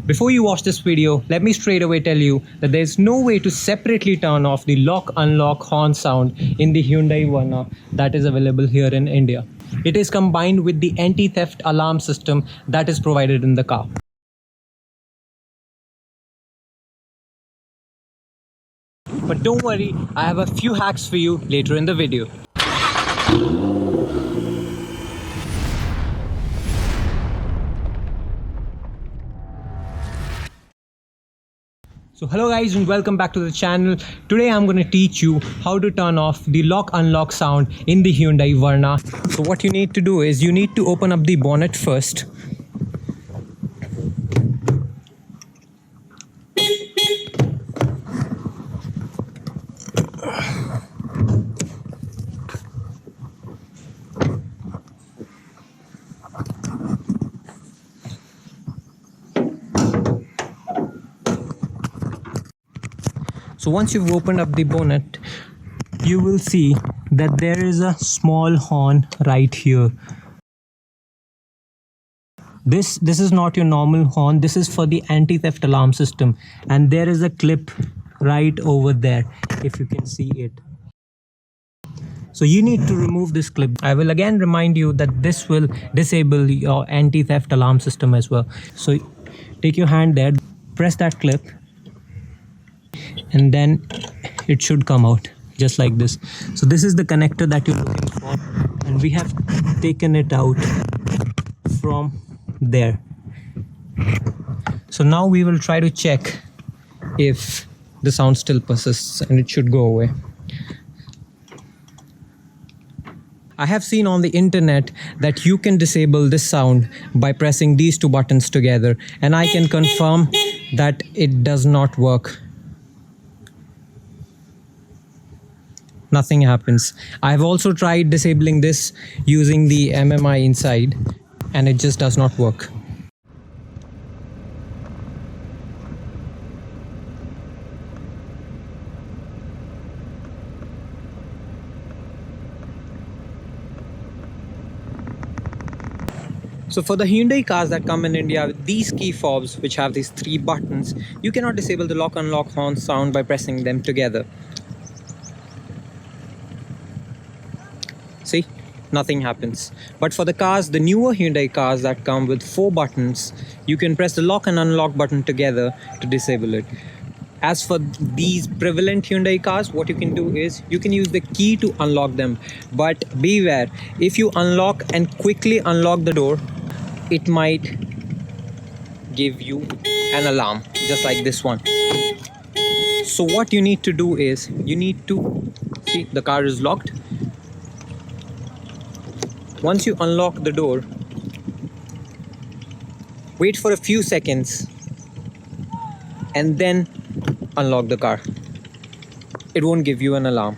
Before you watch this video, let me straight away tell you that there's no way to separately turn off the lock-unlock horn sound in the Hyundai Verna that is available here in India. It is combined with the anti-theft alarm system that is provided in the car. But don't worry, I have a few hacks for you later in the video. So hello guys and welcome back to the channel. Today I'm going to teach you how to turn off the lock-unlock sound in the Hyundai Verna. So what you need to do is you need to open up the bonnet first. So once you've opened up the bonnet, you will see that there is a small horn right here. This is not your normal horn. This is for the anti-theft alarm system, and there is a clip right over there if you can see it. So you need to remove this clip. I will again remind you that this will disable your anti-theft alarm system as well. So take your hand there, press that clip, and then it should come out just like this. So this is the connector that you're looking for, and we have taken it out from there. So now we will try to check if the sound still persists, and it should go away. I have seen on the internet that you can disable this sound by pressing these two buttons together, and I can confirm that it does not work. Nothing happens. I've also tried disabling this using the MMI inside, and it just does not work. So for the Hyundai cars that come in India with these key fobs, which have these three buttons, you cannot disable the lock-unlock horn sound by pressing them together. See, nothing happens. But for the cars, the newer Hyundai cars that come with 4 buttons, you can press the lock and unlock button together to disable it. As for these prevalent Hyundai cars, what you can do is you can use the key to unlock them. But beware, if you unlock and quickly unlock the door, it might give you an alarm, just like this one. So what you need to do is, you need to see the car is locked. Once you unlock the door, wait for a few seconds and then unlock the car. It won't give you an alarm.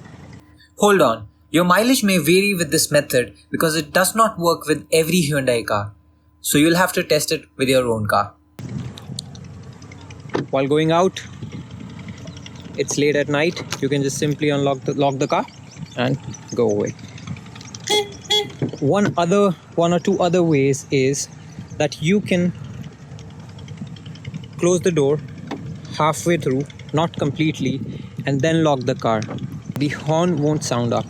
Hold on, your mileage may vary with this method because it does not work with every Hyundai car. So you'll have to test it with your own car. While going out, it's late at night, you can just simply lock the car and go away. One or two other ways is that you can close the door halfway through, not completely, and then lock the car. The horn won't sound up,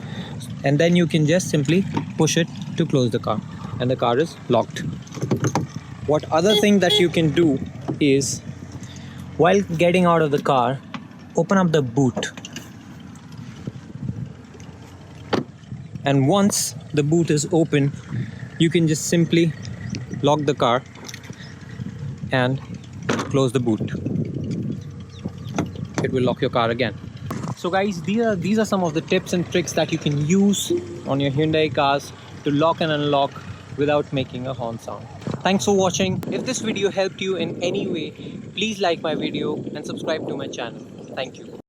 and then you can just simply push it to close the car, and the car is locked. What other thing that you can do is, while getting out of the car, open up the boot. And once the boot is open, you can just simply lock the car and close the boot. It will lock your car again. So guys, these are some of the tips and tricks that you can use on your Hyundai cars to lock and unlock without making a horn sound. Thanks for watching. If this video helped you in any way, please like my video and subscribe to my channel. Thank you.